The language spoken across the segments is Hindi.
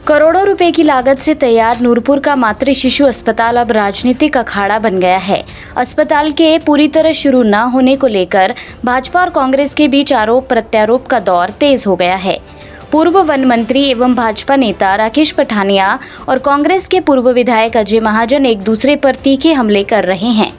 करोड़ों रुपए की लागत से तैयार नूरपुर का मातृ शिशु अस्पताल अब राजनीतिक अखाड़ा बन गया है। अस्पताल के पूरी तरह शुरू न होने को लेकर भाजपा और कांग्रेस के बीच आरोप प्रत्यारोप का दौर तेज हो गया है। पूर्व वन मंत्री एवं भाजपा नेता राकेश पठानिया और कांग्रेस के पूर्व विधायक अजय महाजन एक दूसरे पर तीखे हमले कर रहे हैं।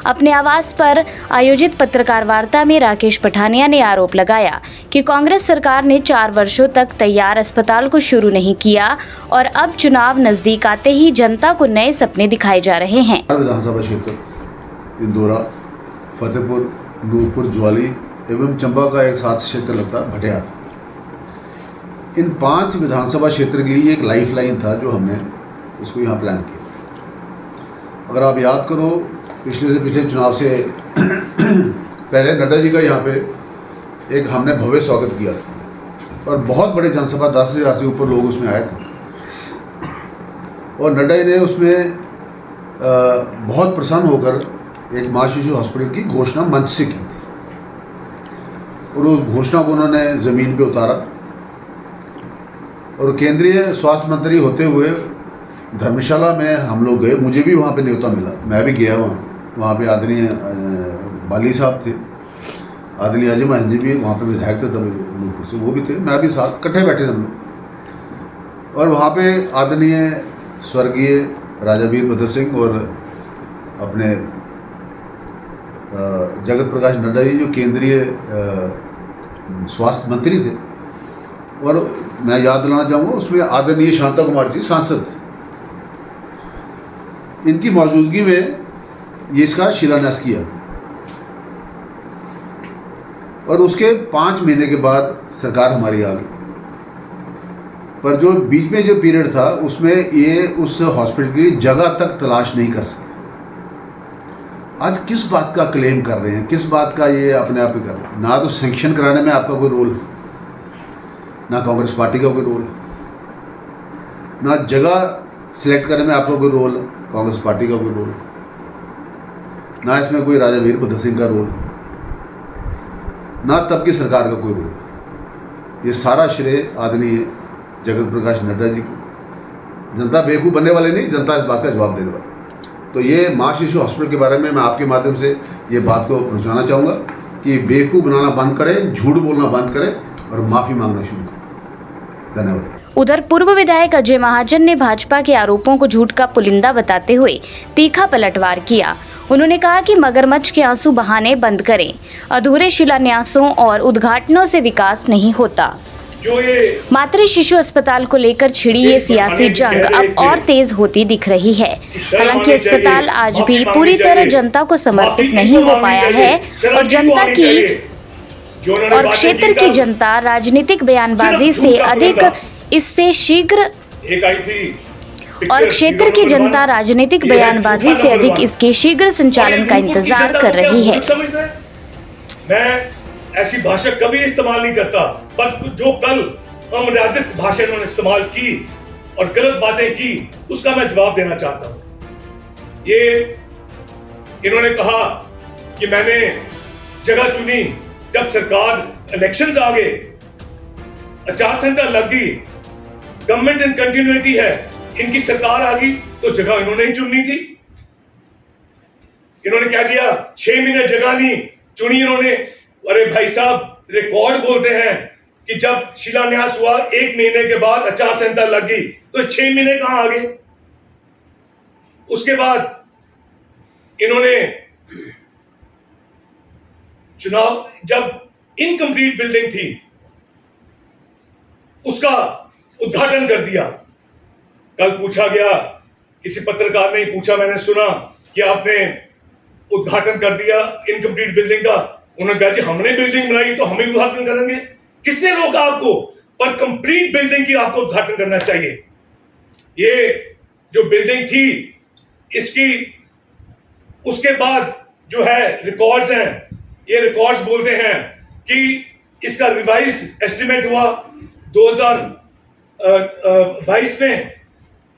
अपने आवास पर आयोजित पत्रकार वार्ता में राकेश पठानिया ने आरोप लगाया कि कांग्रेस सरकार ने 4 वर्षों तक तैयार अस्पताल को शुरू नहीं किया और अब चुनाव नजदीक आते ही जनता को नए सपने दिखाए जा रहे हैं। विधानसभा क्षेत्र इंदौरा, फतेहपुर, नूरपुर, ज्वाली एवं चंबा का एक साथ क्षेत्र लगता है भटियार। इन 5 विधानसभा क्षेत्र के लिए एक लाइफ लाइन था जो हमने इसको यहाँ प्लान किया। अगर आप याद करो, पिछले चुनाव से पहले नड्डा जी का यहाँ पे एक हमने भव्य स्वागत किया था और बहुत बड़ी जनसभा 10,000 से ऊपर लोग उसमें आए थे और नड्डा जी ने उसमें बहुत प्रसन्न होकर एक माँ शिशु हॉस्पिटल की घोषणा मंच से की थी और उस घोषणा को उन्होंने ज़मीन पे उतारा और केंद्रीय स्वास्थ्य मंत्री होते हुए धर्मशाला में हम लोग गए। मुझे भी वहाँ पे न्योता मिला, मैं भी गया वहाँ पे आदरणीय बाली साहब थे, आदरणीय अजय महाजन जी भी वहाँ पे विधायक थे तब नूरपुर से, वो भी थे, मैं भी साथ इकट्ठे बैठे थे हम लोग। और वहाँ पे आदरणीय स्वर्गीय राजा वीरभद्र सिंह और अपने जगत प्रकाश नड्डा जी जो केंद्रीय स्वास्थ्य मंत्री थे, और मैं याद दिलाना चाहूँगा उसमें आदरणीय शांता कुमार जी सांसद, इनकी मौजूदगी में ये इसका शिलान्यास किया और उसके 5 महीने के बाद सरकार हमारी आ गई। पर जो बीच में जो पीरियड था उसमें ये उस हॉस्पिटल की जगह तक तलाश नहीं कर सके। आज किस बात का क्लेम कर रहे हैं, किस बात का ये अपने आप ही कर रहे हैं? ना तो सैंक्शन कराने में आपका कोई रोल है, ना कांग्रेस पार्टी का कोई रोल है, ना जगह सिलेक्ट करने में आपका कोई रोल है, कांग्रेस पार्टी का कोई रोल है, ना इसमें कोई राजा वीरभद्र सिंह का रोल, ना तब की सरकार का कोई रोल। ये सारा श्रेय आदरणीय जगत प्रकाश नड्डा जी को। जनता बेवकूफ़ बनने वाले नहीं, जनता इस बात का जवाब देने वाली। तो ये माँ शिशु हॉस्पिटल के बारे में मैं आपके माध्यम से ये बात को पहुँचाना चाहूँगा कि बेवकूफ़ बनाना बंद करें, झूठ बोलना बंद करें और माफ़ी मांगना शुरू करें। धन्यवाद। उधर पूर्व विधायक अजय महाजन ने भाजपा के आरोपों को झूठ का पुलिंदा बताते हुए तीखा पलटवार किया। उन्होंने कहा कि मगरमच्छ के आंसू बहाने बंद करें, अधूरे शिलान्यासों और उद्घाटनों से विकास नहीं होता। मातृ शिशु अस्पताल को लेकर छिड़ी ये सियासी जंग अब और तेज होती दिख रही है। हालांकि अस्पताल आज भी पूरी तरह जनता को समर्पित नहीं हो पाया है और जनता की और क्षेत्र की जनता राजनीतिक बयानबाजी से अधिक इससे शीघ्र इसके शीघ्र संचालन का इंतजार कर रही है। मैं ऐसी भाषा कभी इस्तेमाल नहीं करता, पर जो कल अमर्यादित भाषा इन्होंने इस्तेमाल की और गलत बातें की, उसका मैं जवाब देना चाहता हूं। ये इन्होंने कहा कि मैंने जगह चुनी जब सरकार इलेक्शंस आ गए, आचार संहिता लग गई, गवर्नमेंट इन कंटिन्यूटी है, इनकी सरकार आ गई तो जगह इन्होंने ही चुननी थी। इन्होंने क्या दिया, 6 महीने जगह नहीं चुनी इन्होंने। अरे भाई साहब, रिकॉर्ड बोलते हैं कि जब शिलान्यास हुआ 1 महीने के बाद आचार संहिता लग गई, तो 6 महीने कहां आ गए। उसके बाद इन्होंने चुनाव, जब इनकम्प्लीट बिल्डिंग थी उसका उद्घाटन कर दिया। कल पूछा गया, किसी पत्रकार ने पूछा, मैंने सुना कि आपने उद्घाटन कर दिया इनकम्प्लीट बिल्डिंग का। उन्होंने कहा जी हमने बिल्डिंग बनाई तो हम ही उद्घाटन करेंगे। किसने रोका आपको? पर कंप्लीट बिल्डिंग की आपको उद्घाटन करना चाहिए। ये जो बिल्डिंग थी इसकी, उसके बाद जो है रिकॉर्ड्स हैं, ये रिकॉर्ड्स बोलते हैं कि इसका रिवाइज्ड एस्टिमेट हुआ 2022 में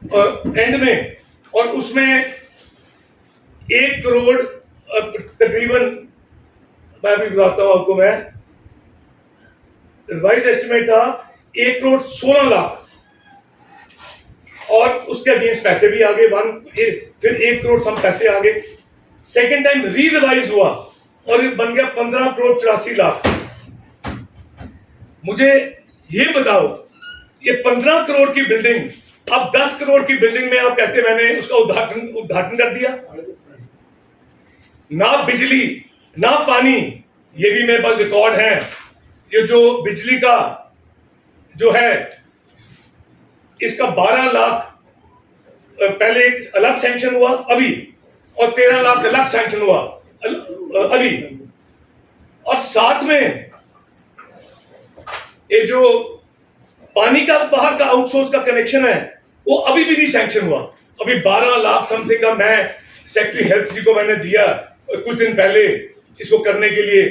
एंड में, और उसमें 1 करोड़ तकरीबन, मैं भी बताता हूं आपको, मैं रिवाइज एस्टिमेट था 1 करोड़ 16 लाख और उसके अगेंस्ट पैसे भी आ गए, फिर 1 करोड़ सम पैसे आ गए। सेकेंड टाइम री रिवाइज हुआ और ये बन गया 15 करोड़ 84 लाख। मुझे ये बताओ, ये 15 करोड़ की बिल्डिंग अब 10 करोड़ की बिल्डिंग में आप कहते मैंने उसका उद्घाटन कर दिया। ना बिजली ना पानी, ये भी मेरे पास रिकॉर्ड है। ये जो बिजली का जो है इसका 12 लाख पहले एक अलग सैंक्शन हुआ अभी, और 13 लाख अलग सैंक्शन हुआ अभी, और साथ में ये जो पानी का बाहर का आउटसोर्स का कनेक्शन है वो अभी भी नहीं सैंक्शन हुआ। अभी 12 लाख समथिंग का मैं सेक्रेटरी हेल्थ जी को मैंने दिया कुछ दिन पहले इसको करने के लिए।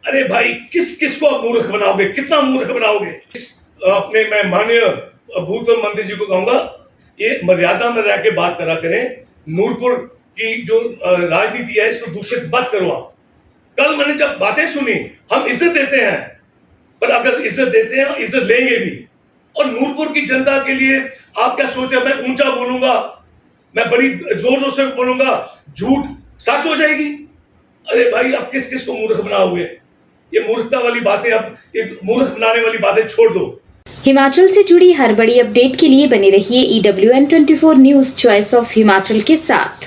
अरे भाई, किस किस को आप मूर्ख बनाओगे, कितना मूर्ख बनाओगे? अपने मैं माननीय भूतपूर्व मंत्री जी को कहूंगा, ये मर्यादा में रह के बात करा करें। नूरपुर की जो राजनीति है इसको दूषित मत करो आप। कल मैंने जब बातें सुनी, हम इज्जत देते हैं, पर अगर इज्जत देते हैं इज्जत लेंगे भी। और नूरपुर की जनता के लिए आप क्या सोचते हैं मैं ऊंचा बोलूंगा, मैं बड़ी जोर जोर से बोलूंगा, झूठ सच हो जाएगी? अरे भाई, आप किस किस को मूर्ख बनाओगे? ये मूर्खता वाली बातें, अब ये मूर्ख बनाने वाली बातें छोड़ दो। हिमाचल से जुड़ी हर बड़ी अपडेट के लिए बने रहिए EWN24 news choice of Himachal के साथ।